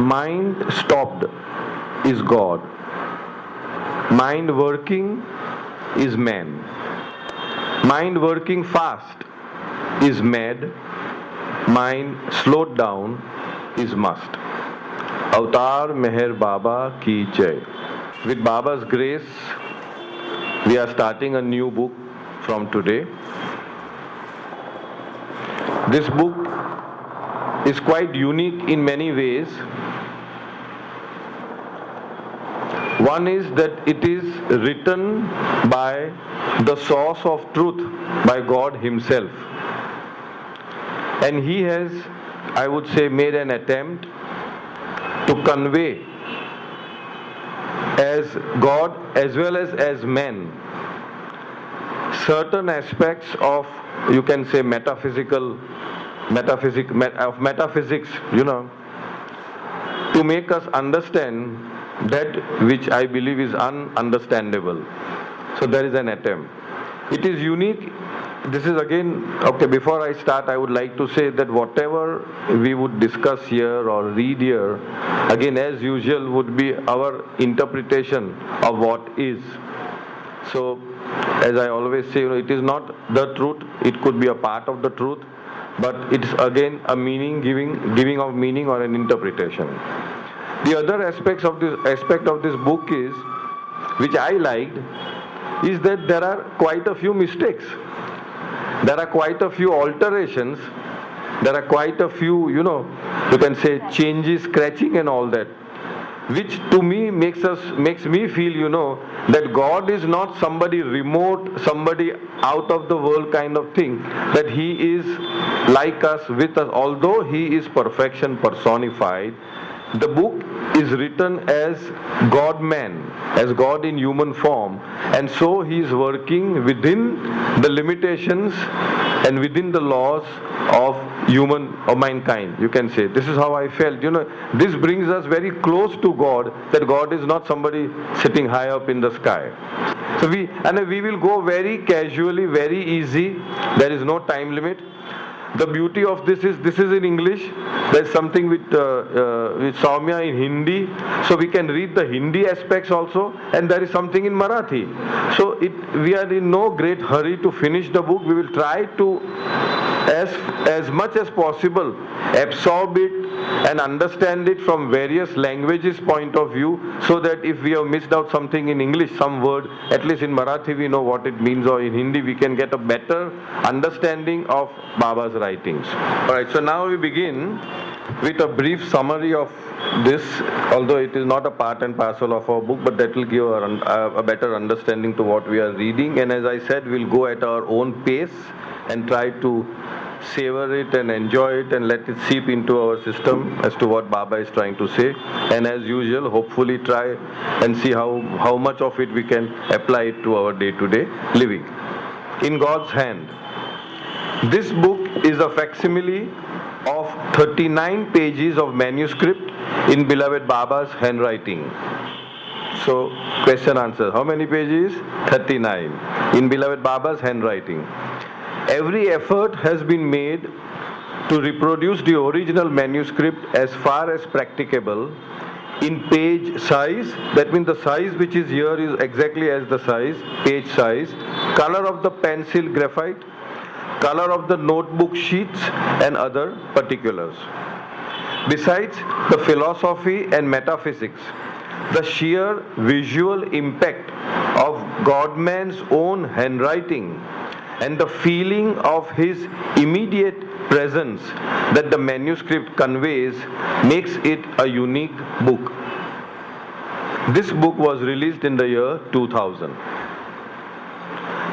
Mind stopped is God. Mind working is man. Mind working fast is mad. Mind slowed down is must. Avatar Meher Baba Ki Jai. With Baba's grace, we are starting a new book from today. This book is quite unique in many ways. One is that it is written by the source of truth, by God Himself. And He has, I would say, made an attempt to convey as God as well as man certain aspects of, you can say, metaphysics, to make us understand that which I believe is ununderstandable. So there is an attempt. It is unique. This is again, okay, before I start, I would like to say that whatever we would discuss here or read here, again, as usual, would be our interpretation of what is. So, as I always say, it is not the truth, it could be a part of the truth, but it's again a meaning, giving of meaning or an interpretation. The other aspect of this book is, which I liked, is that there are quite a few mistakes. There are quite a few alterations. There are quite a few, you can say changes, scratching and all that, which to me makes me feel, that God is not somebody remote, somebody out of the world kind of thing, that He is like us, with us, although He is perfection personified. The book is written as God-man, as God in human form, and so He is working within the limitations and within the laws of mankind, you can say. This is how I felt. This brings us very close to God, that God is not somebody sitting high up in the sky. So we will go very casually, very easy. There is no time limit. The beauty of this is in English. There is something with Soumya in Hindi, so we can read the Hindi aspects also, and there is something in Marathi. So we are in no great hurry to finish the book. We will try to, as much as possible, absorb it and understand it from various languages point of view, so that if we have missed out something in English, some word, at least in Marathi we know what it means, or in Hindi we can get a better understanding of Baba's writings. Alright, so now we begin with a brief summary of this, although it is not a part and parcel of our book, but that will give a better understanding to what we are reading. And as I said, we'll go at our own pace and try to savor it and enjoy it and let it seep into our system as to what Baba is trying to say. And as usual, hopefully try and see how much of it we can apply it to our day-to-day living. In God's hand. This book is a facsimile of 39 pages of manuscript in beloved Baba's handwriting. So, question answer. How many pages? 39. In beloved Baba's handwriting. Every effort has been made to reproduce the original manuscript as far as practicable in page size. That means the size which is here is exactly as the size, page size, color of the pencil graphite, color of the notebook sheets and other particulars. Besides the philosophy and metaphysics, the sheer visual impact of Godman's own handwriting and the feeling of His immediate presence that the manuscript conveys makes it a unique book. This book was released in the year 2000.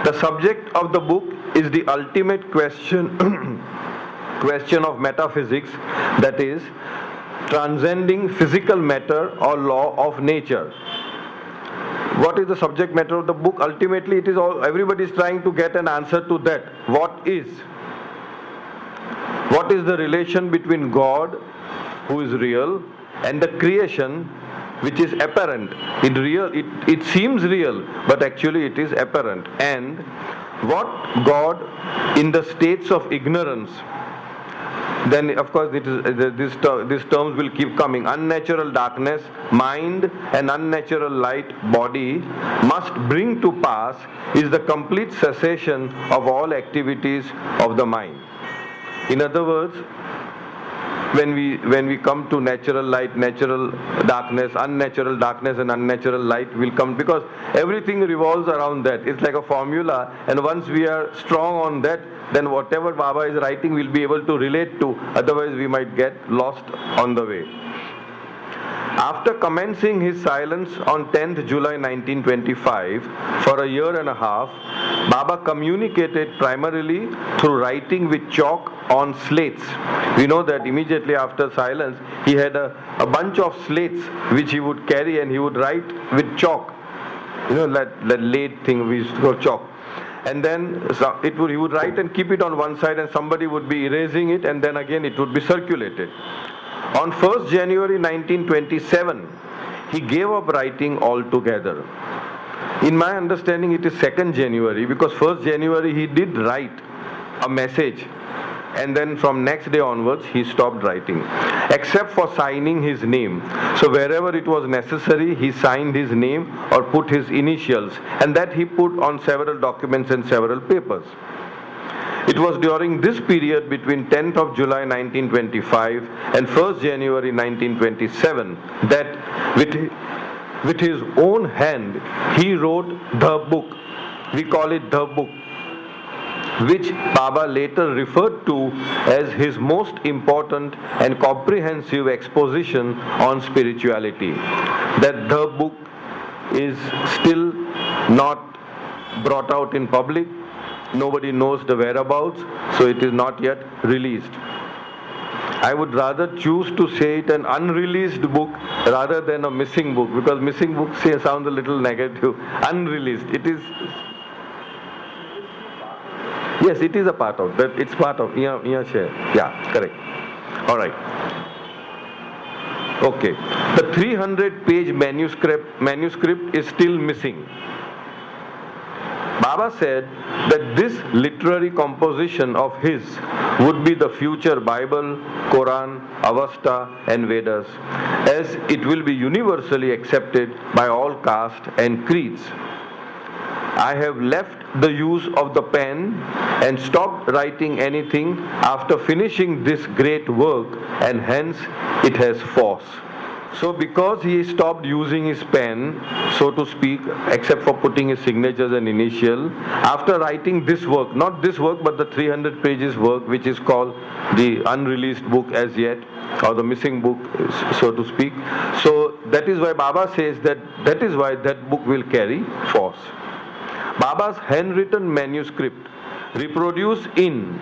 The subject of the book is the ultimate question of metaphysics, that is, transcending physical matter or law of nature. What is the subject matter of the book? Ultimately, it is all, everybody is trying to get an answer to that. What is? What is the relation between God, who is real, and the creation, which is apparent? It seems real, but actually it is apparent. And what God, in the states of ignorance, then of course these terms will keep coming. Unnatural darkness, mind, and unnatural light, body, must bring to pass is the complete cessation of all activities of the mind. In other words, when we come to natural light, natural darkness, and unnatural light will come, because everything revolves around that. It's like a formula, and once we are strong on that, then whatever Baba is writing we'll be able to relate to, otherwise we might get lost on the way. After commencing his silence on 10th July 1925, for a year and a half, Baba communicated primarily through writing with chalk on slates. We know that immediately after silence, he had a bunch of slates which he would carry and he would write with chalk. You know, that lead thing we used to call chalk. And then he would write and keep it on one side, and somebody would be erasing it, and then again it would be circulated. On 1st January 1927, he gave up writing altogether. In my understanding, it is 2nd January, because 1st January he did write a message, and then from next day onwards he stopped writing, except for signing his name. So wherever it was necessary, he signed his name or put his initials, and that he put on several documents and several papers. It was during this period between 10th of July 1925 and 1st January 1927 that with his own hand he wrote the book. We call it the book, which Baba later referred to as his most important and comprehensive exposition on spirituality. That the book is still not brought out in public. Nobody knows the whereabouts, so it is not yet released. I would rather choose to say it an unreleased book rather than a missing book, because missing book sounds a little negative. Unreleased, it is. Yes, it is a part of that. It's part of share. Yeah, correct. All right. Okay. The 300-page manuscript is still missing. Baba said that this literary composition of his would be the future Bible, Quran, Avesta, and Vedas, as it will be universally accepted by all castes and creeds. I have left the use of the pen and stopped writing anything after finishing this great work, and hence it has force. So because he stopped using his pen, so to speak, except for putting his signatures and initial, after writing this work, not this work but the 300 pages work, which is called the unreleased book as yet, or the missing book, so to speak. So that is why Baba says that is why that book will carry force. Baba's handwritten manuscript, reproduced in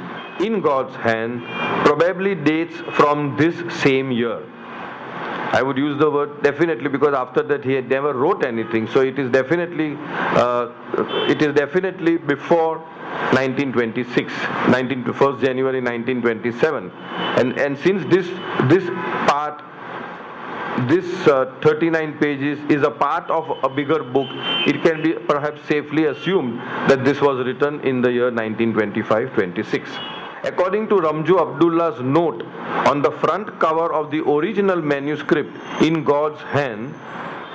God's hand, probably dates from this same year. I would use the word definitely, because after that he had never wrote anything. So it is definitely before 1926, 1st January 1927. And since this part, this 39 pages is a part of a bigger book, it can be perhaps safely assumed that this was written in the year 1925-26. According to Ramju Abdullah's note on the front cover of the original manuscript, In God's Hand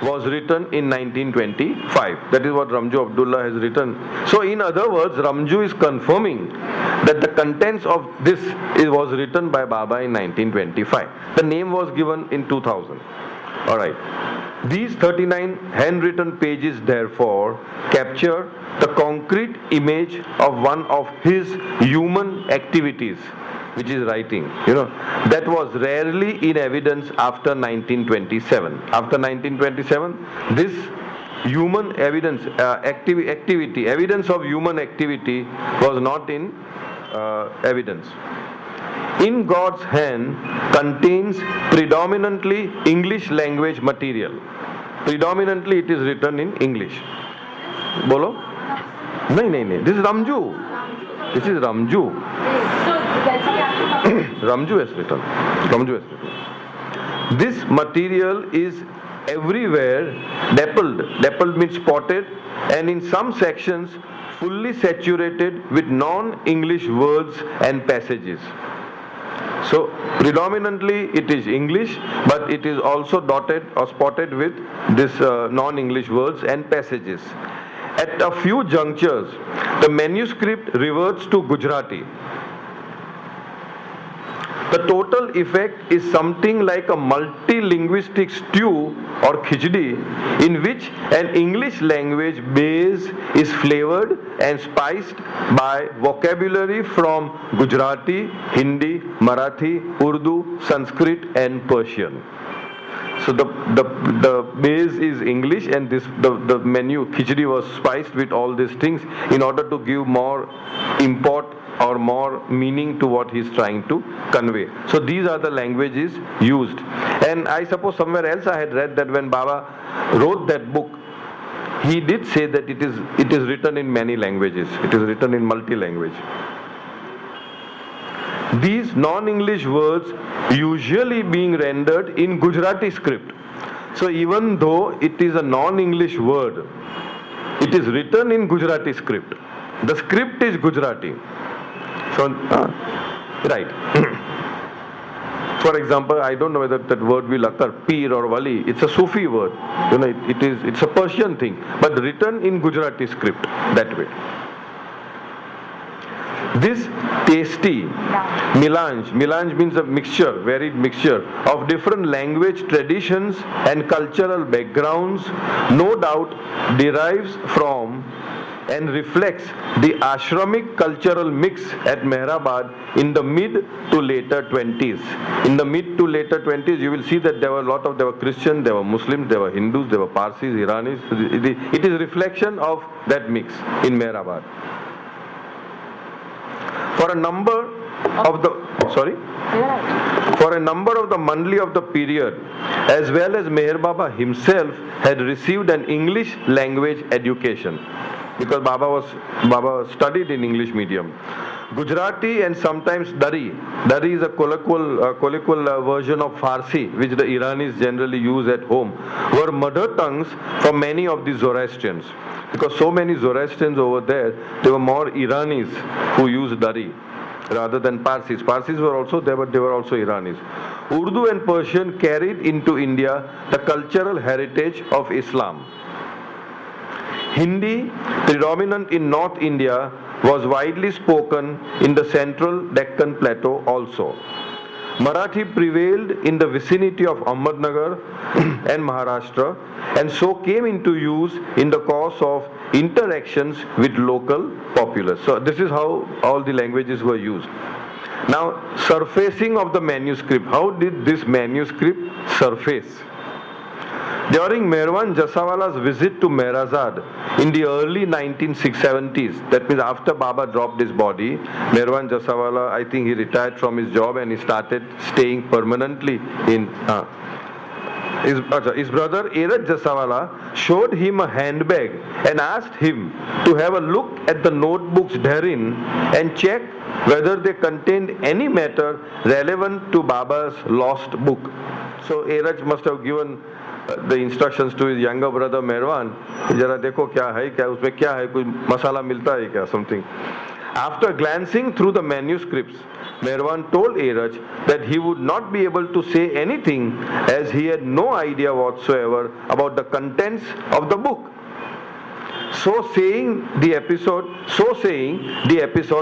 was written in 1925. That is what Ramju Abdullah has written. So in other words, Ramju is confirming that the contents of this was written by Baba in 1925. The name was given in 2000. Alright. These 39 handwritten pages therefore capture the concrete image of one of his human activities, which is writing, that was rarely in evidence after 1927. After 1927, this human evidence, evidence of human activity was not in evidence. In God's Hand contains predominantly English language material. Predominantly it is written in English. Bolo? No. This is Ramju. This is Ramju. Ramju has written. This material is everywhere dappled. Dappled means spotted, and in some sections fully saturated with non-English words and passages. So predominantly it is English, but it is also dotted or spotted with this non-English words and passages. At a few junctures, the manuscript reverts to Gujarati. The total effect is something like a multi-linguistic stew or khichdi in which an English language base is flavored and spiced by vocabulary from Gujarati, Hindi, Marathi, Urdu, Sanskrit and Persian. So the base is English, and the menu khichdi was spiced with all these things in order to give more import or more meaning to what he is trying to convey. So these are the languages used. And I suppose somewhere else I had read that when Baba wrote that book, he did say that it is written in many languages. It is written in multi-language. These non-English words usually being rendered in Gujarati script. So even though it is a non-English word, it is written in Gujarati script. The script is Gujarati. So, right. For example, I don't know whether that word will occur, Pir or Wali. It's a Sufi word. You know, it's a Persian thing, but written in Gujarati script that way. This tasty melange means a mixture, varied mixture of different language traditions and cultural backgrounds, no doubt derives from and reflects the ashramic cultural mix at Mehrabad in the mid to later 20s. In the mid to later 20s, you will see that there were Christians, there were Muslims, there were Hindus, there were Parsis, Iranis. It is reflection of that mix in Mehrabad. For a number of the Mandli of the period, as well as Meher Baba himself had received an English language education, because Baba studied in English medium. Gujarati and sometimes Dari is a colloquial version of Farsi, which the Iranis generally use at home, were mother tongues for many of the Zoroastrians. Because so many Zoroastrians over there were more Iranis who used Dari rather than Parsis. Parsis were also there, but they were also Iranis. Urdu and Persian carried into India the cultural heritage of Islam. Hindi, predominant in North India, was widely spoken in the central Deccan Plateau also. Marathi prevailed in the vicinity of Ahmednagar and Maharashtra, and so came into use in the course of interactions with local populace. So this is how all the languages were used. Now, surfacing of the manuscript. How did this manuscript surface? During Meherwan Jasawala's visit to Mehrazad in the early 1970s, that means after Baba dropped his body, Meherwan Jasawala, I think he retired from his job and he started staying permanently in his brother Eraj Jasawala showed him a handbag and asked him to have a look at the notebooks therein and check whether they contained any matter relevant to Baba's lost book. So Eraj must have given the instructions to his younger brother Meherwan, जरा देखो क्या है, क्या उसमें क्या है, कोई मसाला मिलता है क्या, something. After glancing through the manuscripts, Meherwan told Eraj that he would not be able to say anything as he had no idea whatsoever about the contents of the book. So saying, the episode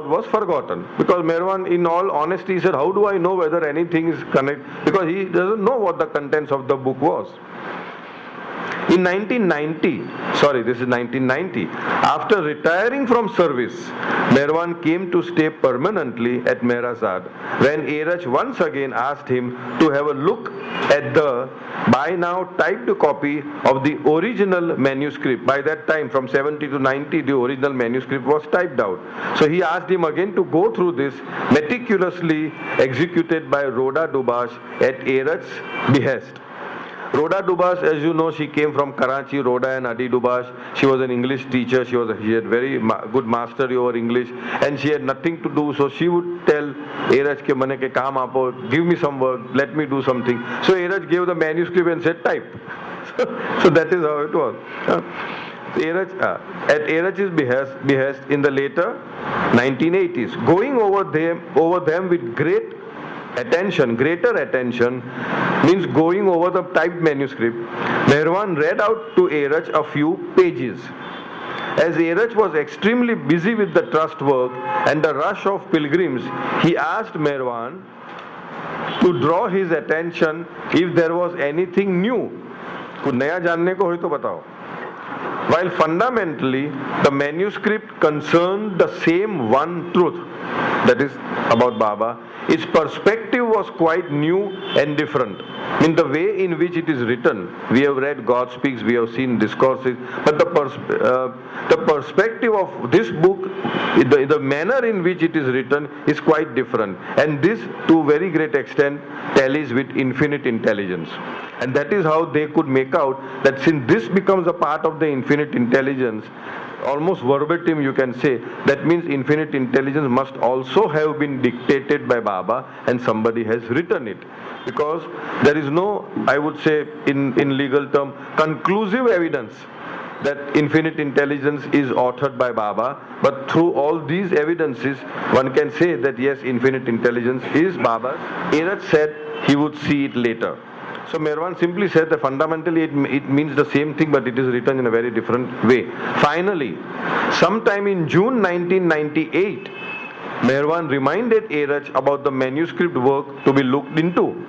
was forgotten. Because Meherwan, in all honesty, said, how do I know whether anything is connected? Because he doesn't know what the contents of the book was. In 1990, after retiring from service, Meherwan came to stay permanently at Mehrazad when Eraj once again asked him to have a look at the by now typed copy of the original manuscript. By that time, from 70 to 90, the original manuscript was typed out. So he asked him again to go through this, meticulously executed by Rhoda Dubash at Eraj's behest. Rhoda Dubash, as you know, she came from Karachi, Rhoda and Adi Dubash. She was an English teacher. She had very good mastery over English, and she had nothing to do. So she would tell Eraj ke mane ke kaam aapo, give me some work, let me do something. So Eraj gave the manuscript and said type. So that is how it was. At Eraj's behest in the later 1980s, going over them with great attention, greater attention, means going over the typed manuscript, Meherwan read out to Airaj a few pages. As Airaj was extremely busy with the trust work and the rush of pilgrims, he asked Meherwan to draw his attention if there was anything new. कुछ नया जानने को हो तो बताओ. While fundamentally the manuscript concerned the same one truth, that is about Baba, its perspective was quite new and different. In the way in which it is written, we have read God Speaks, we have seen discourses, but the perspective of this book, the manner in which it is written is quite different. And this, to very great extent, tallies with infinite intelligence. And that is how they could make out that since this becomes a part of the infinite intelligence, almost verbatim you can say, that means infinite intelligence must also have been dictated by Baba and somebody has written it. Because there is no, I would say in legal term, conclusive evidence that infinite intelligence is authored by Baba, but through all these evidences one can say that yes, infinite intelligence is Baba's. Airaj said he would see it later. So Meherwan simply said that fundamentally it means the same thing, but it is written in a very different way. Finally, sometime in June 1998, Meherwan reminded Airaj about the manuscript work to be looked into.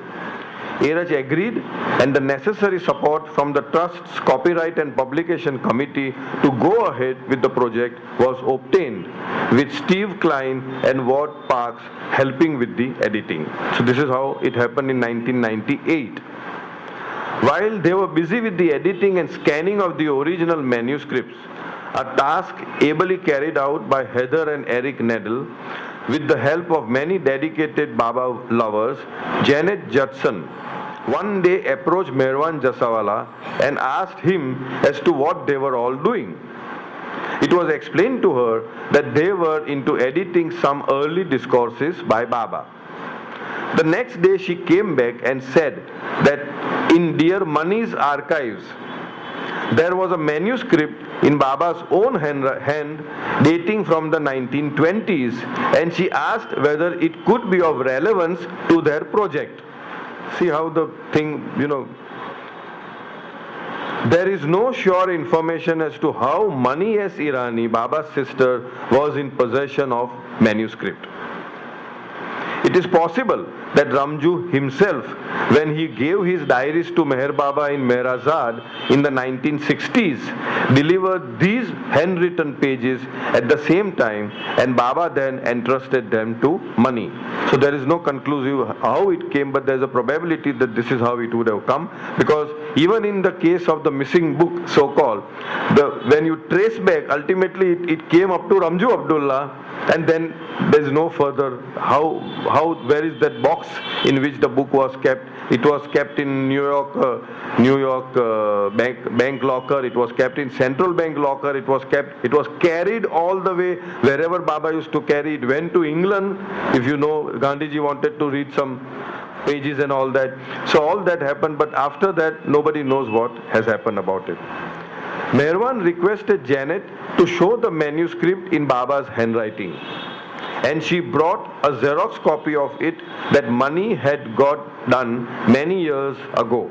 Airaj agreed, and the necessary support from the Trust's Copyright and Publication Committee to go ahead with the project was obtained, with Steve Klein and Ward Parks helping with the editing. So this is how it happened in 1998. While they were busy with the editing and scanning of the original manuscripts, a task ably carried out by Heather and Eric Neddle, with the help of many dedicated Baba lovers, Janet Judson one day approached Meherwan Jasawala and asked him as to what they were all doing. It was explained to her that they were into editing some early discourses by Baba. The next day she came back and said that in Dear Mani's archives, there was a manuscript in Baba's own hand dating from the 1920s, and she asked whether it could be of relevance to their project. See how the thing, there is no sure information as to how Mani S. Irani, Baba's sister, was in possession of manuscript. It is possible that Ramju himself, when he gave his diaries to Meher Baba in Mehrazad in the 1960s, delivered these handwritten pages at the same time, and Baba then entrusted them to Mani. So there is no conclusive how it came, but there is a probability that this is how it would have come, because even in the case of the missing book, so-called, when you trace back, ultimately it came up to Ramju Abdullah, and then there is no further where is that box in which the book was kept. It was kept in New York bank locker. It was kept in Central Bank locker. It was carried all the way wherever Baba used to carry. It went to England. If you know, Gandhiji wanted to read some pages and all that. So all that happened, but after that nobody knows what has happened about it. Meherwan requested Janet to show the manuscript in Baba's handwriting, and she brought a Xerox copy of it that Mani had got done many years ago.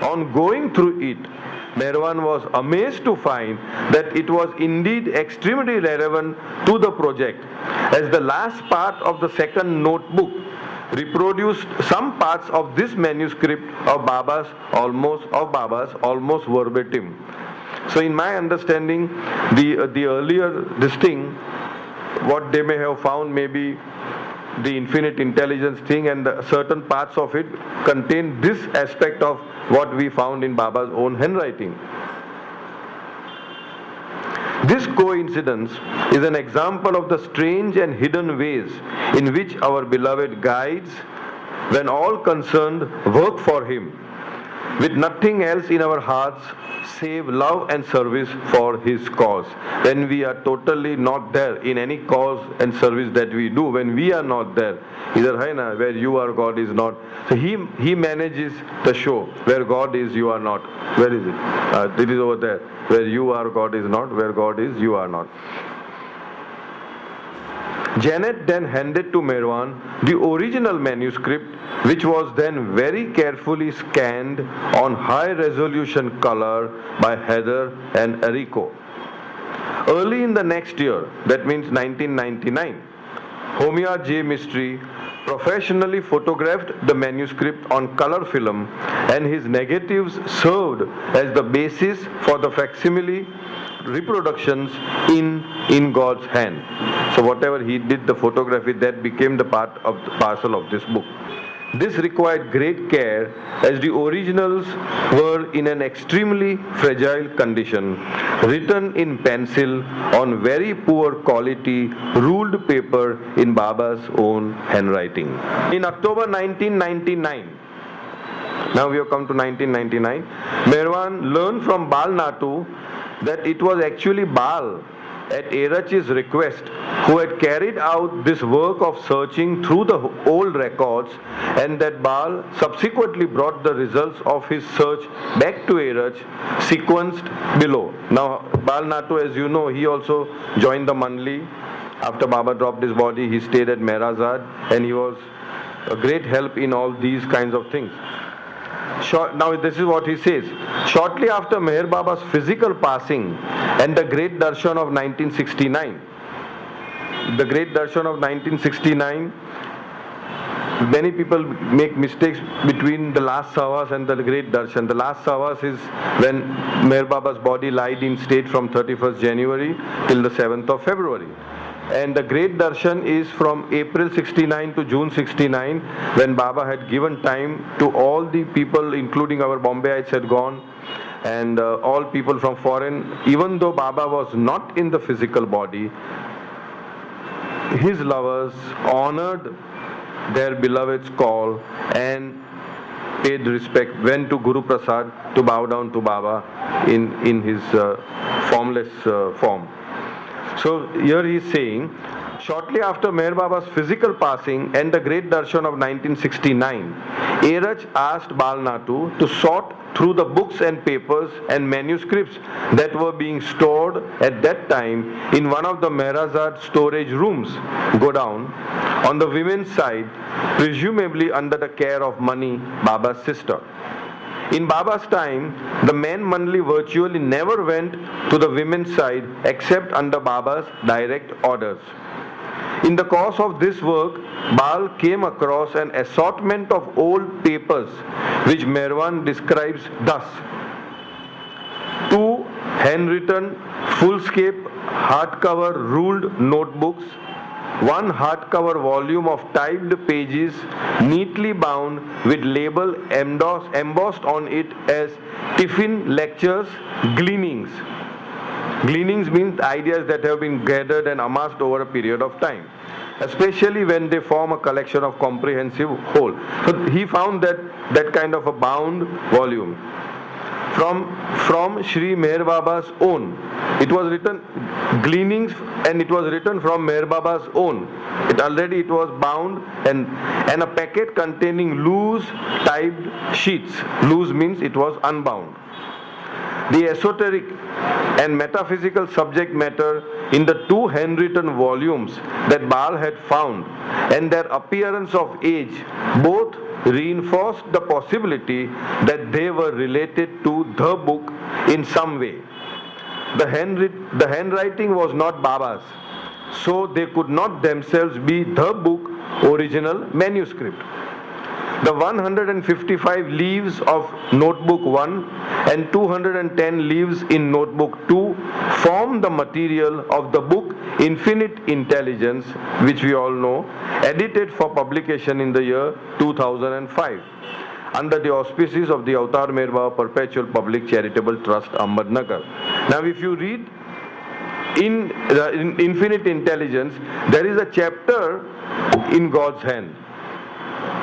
On going through it, Meherwan was amazed to find that it was indeed extremely relevant to the project, as the last part of the second notebook reproduced some parts of this manuscript of Baba's almost verbatim. So in my understanding, the earlier this thing, what they may have found may be the infinite intelligence thing, and the certain parts of it contain this aspect of what we found in Baba's own handwriting. This coincidence is an example of the strange and hidden ways in which our beloved guides, when all concerned, work for him, with nothing else in our hearts save love and service for his cause. When we are totally not there in any cause and service that we do, when we are not there, either where you are, God is not. So he manages the show. Where God is, you are not. Where is it? It is over there. Where you are, God is not. Where God is, you are not. Janet then handed to Merwan the original manuscript, which was then very carefully scanned on high-resolution color by Heather and Errico. Early in the next year, that means 1999, Homiar J. Mistry professionally photographed the manuscript on color film, and his negatives served as the basis for the facsimile reproductions in God's hand. So whatever he did, the photography, that became the parcel of this book. This required great care as the originals were in an extremely fragile condition, written in pencil on very poor quality ruled paper in Baba's own handwriting. In October 1999, now we have come to 1999, Merwan learned from Bal Natu that it was actually Bal, at Erach's request, who had carried out this work of searching through the old records, and that Bal subsequently brought the results of his search back to Erach, sequenced below. Now, Bal Natu, as you know, he also joined the Manli. After Baba dropped his body, he stayed at Mehrazad, and he was a great help in all these kinds of things. Now this is what he says. Shortly after Meher Baba's physical passing and the Great Darshan of 1969, many people make mistakes between the last Savas and the Great Darshan. The last Savas is when Meher Baba's body lied in state from 31st January till the 7th of February. And the Great Darshan is from April 69 to June 69, when Baba had given time to all the people, including our Bombayites had gone, and all people from foreign. Even though Baba was not in the physical body, his lovers honored their beloved's call and paid respect, went to Guru Prasad to bow down to Baba in his formless form. So here he is saying, shortly after Meher Baba's physical passing and the Great Darshan of 1969, Erach asked Bal Natu to sort through the books and papers and manuscripts that were being stored at that time in one of the Mehrazad storage rooms, Godown, on the women's side, presumably under the care of Mani, Baba's sister. In Baba's time, the men Manli virtually never went to the women's side except under Baba's direct orders. In the course of this work, Bal came across an assortment of old papers which Merwan describes thus: 2 handwritten, full-scape, hardcover ruled notebooks, 1 hardcover volume of typed pages neatly bound with label embossed on it as Tiffin Lectures Gleanings. Gleanings means ideas that have been gathered and amassed over a period of time, especially when they form a collection of comprehensive whole. So he found that kind of a bound volume from Sri Meher Baba's own. It was written Gleanings, and it was written from Meher Baba's own. It was bound and a packet containing loose typed sheets. Loose means it was unbound. The esoteric and metaphysical subject matter in the 2 handwritten volumes that Bal had found and their appearance of age both reinforced the possibility that they were related to the book in some way. The handwriting was not Baba's, so they could not themselves be the book original manuscript. The 155 leaves of Notebook 1 and 210 leaves in Notebook 2 form the material of the book Infinite Intelligence, which we all know, edited for publication in the year 2005 under the auspices of the Avatar Meher Baba Perpetual Public Charitable Trust, Ahmednagar. Now if you read in Infinite Intelligence, there is a chapter in God's hand.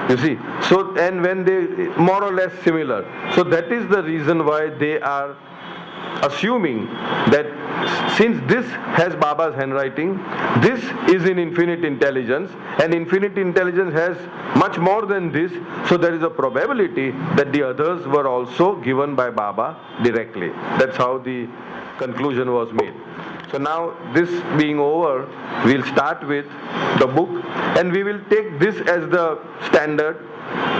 You see, so, and when they more or less similar. So that is the reason why they are assuming that since this has Baba's handwriting, this is in Infinite Intelligence, and Infinite Intelligence has much more than this, so there is a probability that the others were also given by Baba directly. That's how the conclusion was made. So now this being over, we'll start with the book, and we will take this as the standard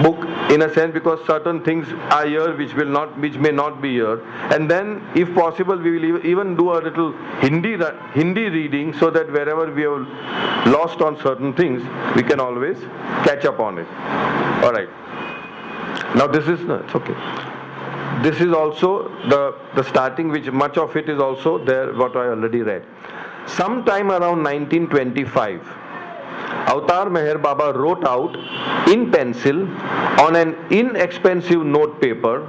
book in a sense, because certain things are here which may not be here, and then if possible we will even do a little Hindi reading, so that wherever we have lost on certain things, we can always catch up on it. All right. Now this is it's okay. This is also the starting, which much of it is also there what I already read. Sometime around 1925, Avatar Meher Baba wrote out in pencil on an inexpensive note paper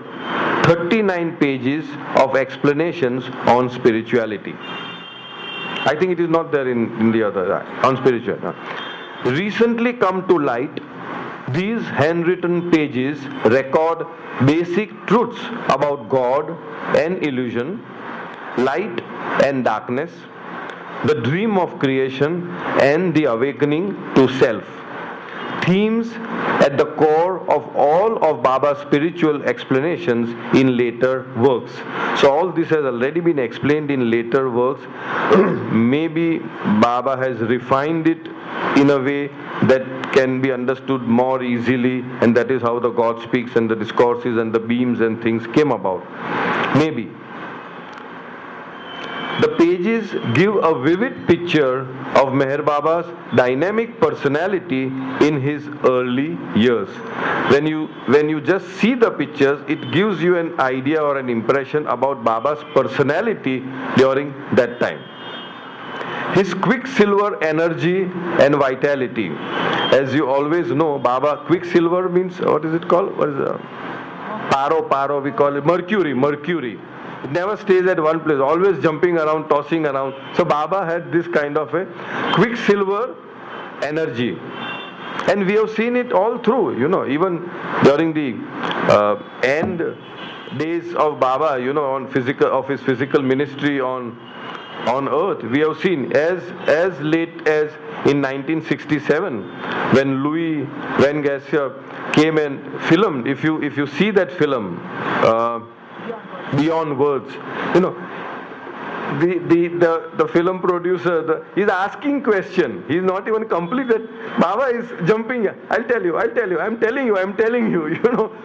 39 pages of explanations on spirituality. I think it is not there in the other, on spirituality. Recently come to light, these handwritten pages record basic truths about God and illusion, light and darkness, the dream of creation and the awakening to self. Themes at the core of all of Baba's spiritual explanations in later works. So all this has already been explained in later works. Maybe Baba has refined it in a way that can be understood more easily, and that is how the God speaks and the discourses and the beams and things came about. Maybe. The pages give a vivid picture of Meher Baba's dynamic personality in his early years. When you just see the pictures, it gives you an idea or an impression about Baba's personality during that time. His quicksilver energy and vitality. As you always know, Baba, quicksilver means, what is it called? What is it? Paro, we call it mercury. It never stays at one place, always jumping around, tossing around. So Baba had this kind of a quicksilver energy. And we have seen it all through, even during the end days of Baba, on his physical ministry on earth. We have seen as late as in 1967, when Louis Van Gassier came and filmed. If you see that film, Beyond Words, the film producer, he's asking question. He's not even completed. Baba is jumping. I'll tell you. I'm telling you.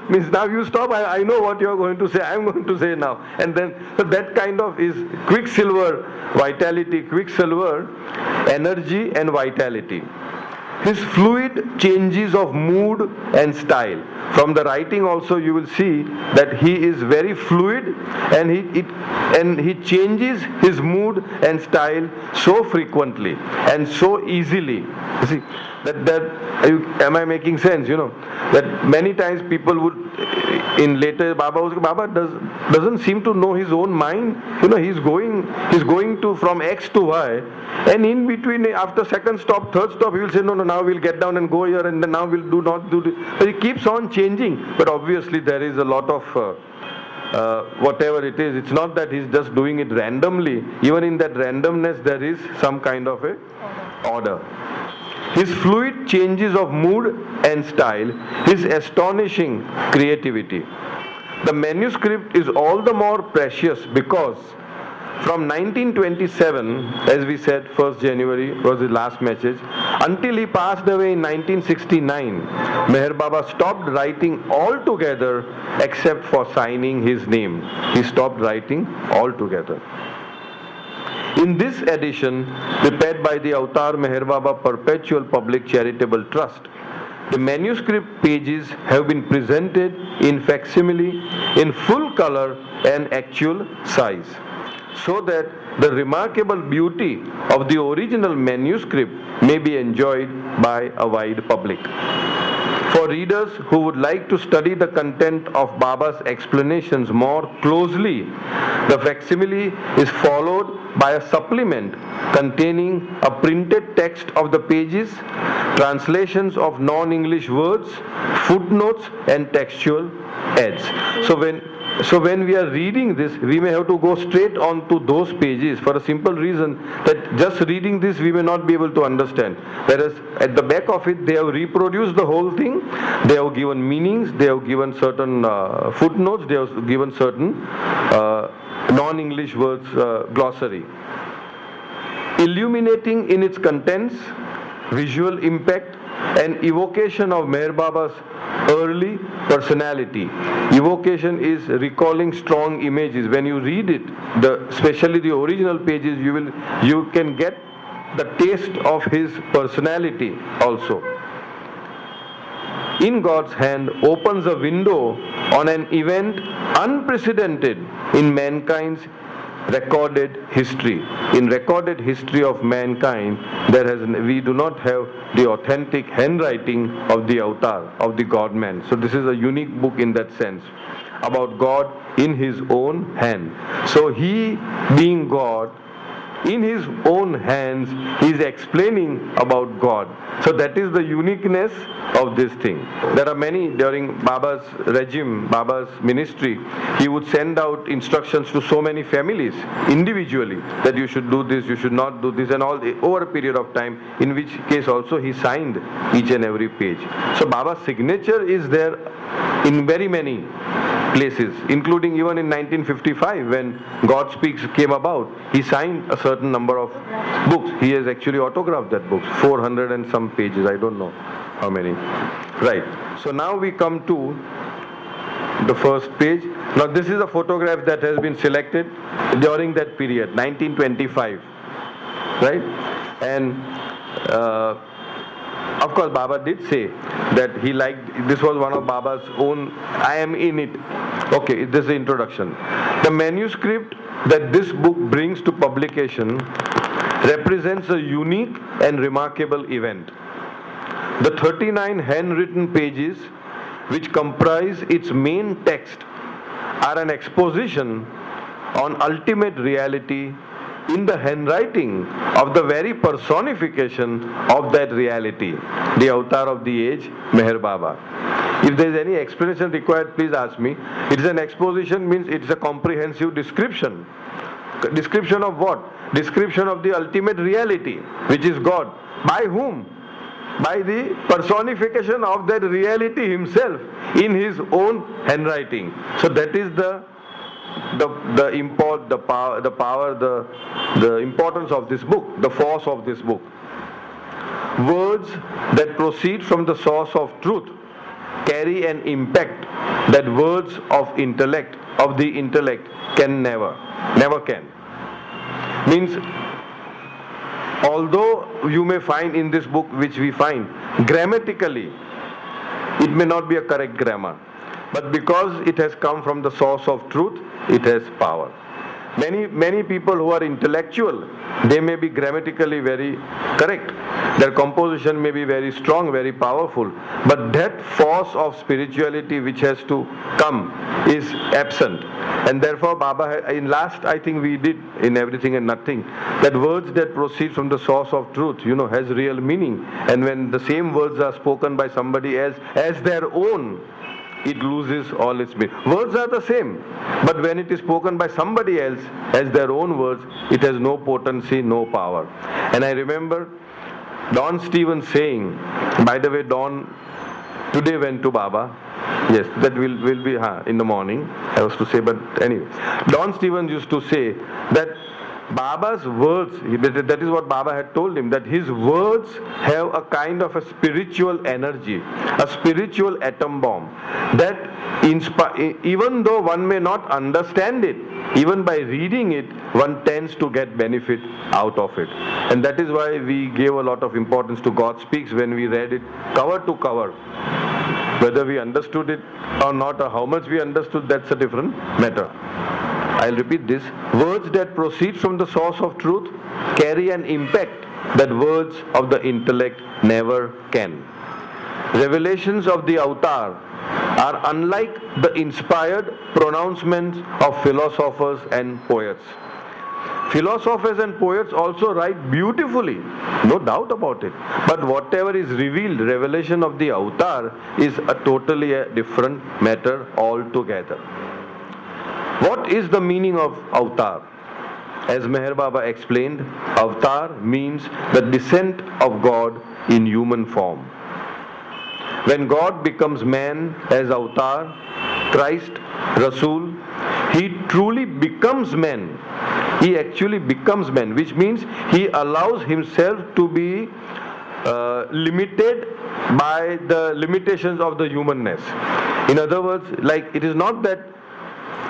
Means now you stop. I know what you're going to say. I'm going to say now. And then so that kind of is quicksilver vitality, quicksilver energy and vitality. His fluid changes of mood and style. From the writing also you will see that he is very fluid, and he changes his mood and style so frequently and so easily. You see, am I making sense? That many times people would, in later Baba doesn't seem to know his own mind. He's going to from X to Y, and in between, after second stop, third stop, he will say, no, now we'll get down and go here, and then now we'll not do this. But he keeps on changing. But obviously there is a lot of whatever it is. It's not that he's just doing it randomly. Even in that randomness, there is some kind of a order. His fluid changes of mood and style, his astonishing creativity. The manuscript is all the more precious because from 1927, as we said, 1st January was his last message, until he passed away in 1969, Meher Baba stopped writing altogether except for signing his name. He stopped writing altogether. In this edition, prepared by the Avatar Meher Baba Perpetual Public Charitable Trust, the manuscript pages have been presented in facsimile, in full color and actual size, so that the remarkable beauty of the original manuscript may be enjoyed by a wide public. For readers who would like to study the content of Baba's explanations more closely, the facsimile is followed by a supplement containing a printed text of the pages, translations of non-English words, footnotes and textual aids. So when we are reading this, we may have to go straight on to those pages for a simple reason that just reading this we may not be able to understand. Whereas at the back of it they have reproduced the whole thing, they have given meanings, they have given certain footnotes, they have given certain non-English words glossary. illuminating in its contents, visual impact, and evocation of Meher Baba's early personality. Evocation is recalling strong images. When you read it, especially the original pages, you can get the taste of his personality also. In God's hand opens a window on an event unprecedented in mankind's recorded history. In recorded history of mankind, we do not have the authentic handwriting of the avatar, of the God-man. So this is a unique book in that sense, about God in his own hand. So he, being God, in his own hands, he is explaining about God. So that is the uniqueness of this thing. There are many, during Baba's regime, Baba's ministry, he would send out instructions to so many families individually, that you should do this, you should not do this, and all over a period of time, in which case also he signed each and every page. So Baba's signature is there in very many places, including even in 1955 when God Speaks came about. He signed a certain number of books. He has actually autographed that book, 400 and some pages, I don't know how many. Right. So now we come to the first page. Now this is a photograph that has been selected during that period, 1925. Right? And of course, Baba did say that he liked, this was one of Baba's own, I am in it. Okay, this is the introduction. The manuscript that this book brings to publication represents a unique and remarkable event. The 39 handwritten pages which comprise its main text are an exposition on ultimate reality in the handwriting of the very personification of that reality, the avatar of the age, Meher Baba. If there is any explanation required, please ask me. It is an exposition, means it is a comprehensive description. Description of what? Description of the ultimate reality, which is God. By whom? By the personification of that reality himself in his own handwriting. So that is the importance of this book, the force of this book. Words that proceed from the source of truth carry an impact that words of the intellect can never can. Means, although you may find in this book, which we find, grammatically, it may not be a correct grammar. But because it has come from the source of truth, it has power. Many people who are intellectual, they may be grammatically very correct. Their composition may be very strong, very powerful. But that force of spirituality which has to come is absent. And therefore Baba, in last I think we did in Everything and Nothing, that words that proceed from the source of truth, has real meaning. And when the same words are spoken by somebody else as their own, it loses all its meaning. Words are the same, but when it is spoken by somebody else as their own words, it has no potency, no power. And I remember Don Stevens saying, by the way, Don today went to Baba. Yes, that will be in the morning, I was to say, but anyway. Don Stevens used to say that Baba's words, that is what Baba had told him, that his words have a kind of a spiritual energy, a spiritual atom bomb, that even though one may not understand it, even by reading it, one tends to get benefit out of it. And that is why we gave a lot of importance to God Speaks when we read it cover to cover. Whether we understood it or not, or how much we understood, that's a different matter. I'll repeat this. Words that proceed from the source of truth carry an impact that words of the intellect never can. Revelations of the avatar are unlike the inspired pronouncements of philosophers and poets. Philosophers and poets also write beautifully, no doubt about it. But whatever is revealed, revelation of the avatar, is a totally different matter altogether. What is the meaning of avatar? As Meher Baba explained, avatar means the descent of God in human form. When God becomes man as avatar, Christ, Rasul, he truly becomes man he actually becomes man, which means he allows himself to be limited by the limitations of the humanness. In other words, like, it is not that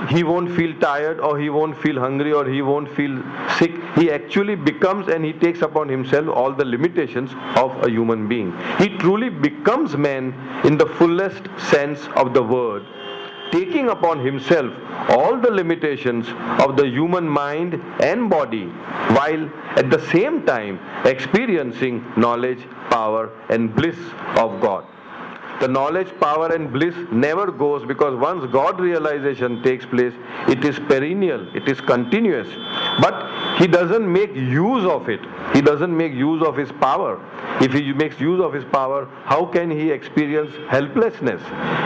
he won't feel tired or he won't feel hungry or he won't feel sick. He actually becomes, and he takes upon himself all the limitations of a human being. He truly becomes man in the fullest sense of the word, taking upon himself all the limitations of the human mind and body, while at the same time experiencing knowledge, power and bliss of God. The knowledge, power and bliss never goes, because once God realization takes place, it is perennial, it is continuous. But he doesn't make use of it. He doesn't make use of his power. If he makes use of his power, how can he experience helplessness?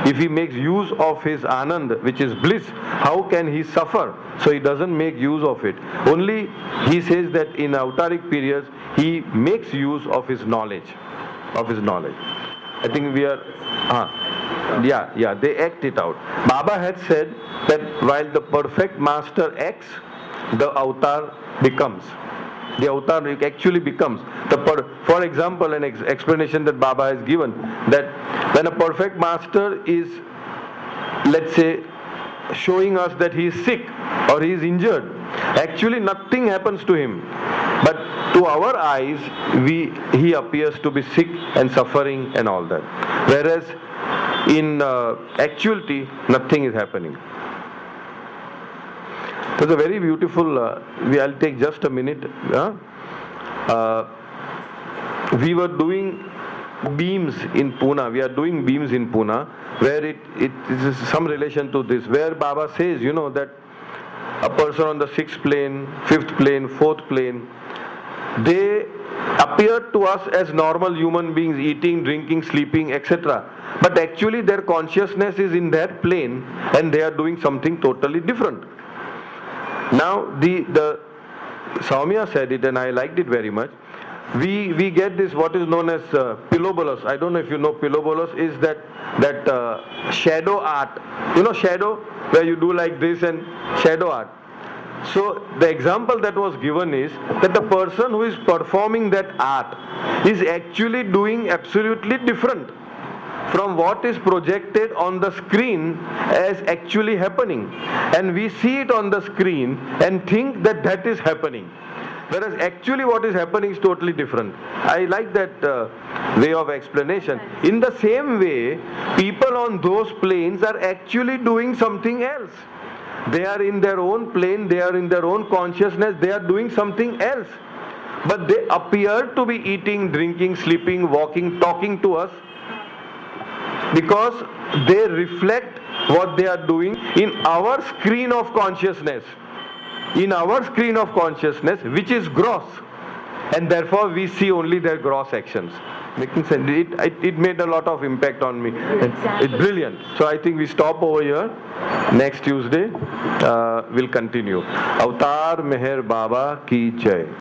If he makes use of his anand, which is bliss, how can he suffer? So he doesn't make use of it. Only he says that in avataric periods, he makes use of his knowledge. I think we are, they act it out. Baba had said that while the perfect master acts, the avatar becomes. The avatar actually becomes. For example, an explanation that Baba has given, that when a perfect master is, let's say, showing us that he is sick or he is injured, actually nothing happens to him. But to our eyes, he appears to be sick and suffering and all that. Whereas in actuality, nothing is happening. It was a very beautiful, I'll take just a minute. We were doing beams in Pune. We are doing beams in Pune, where it is some relation to this, where Baba says, that a person on the 6th plane, 5th plane, 4th plane, they appear to us as normal human beings, eating, drinking, sleeping, etc. But actually their consciousness is in that plane and they are doing something totally different. Now the Saumya said it and I liked it very much. We get this, what is known as pilobolus. I don't know if you know pilobolus is that shadow art. Shadow, where you do like this, and shadow art. So the example that was given is that the person who is performing that art is actually doing absolutely different from what is projected on the screen as actually happening. And we see it on the screen and think that that is happening. Whereas actually what is happening is totally different. I like that way of explanation. In the same way, people on those planes are actually doing something else. They are in their own plane, they are in their own consciousness, they are doing something else. But they appear to be eating, drinking, sleeping, walking, talking to us, because they reflect what they are doing in our screen of consciousness. In our screen of consciousness, which is gross. And therefore we see only their gross actions. Making sense? It made a lot of impact on me. It's brilliant. So I think we stop over here. Next Tuesday we'll continue. Avatar Meher Baba Ki Jai.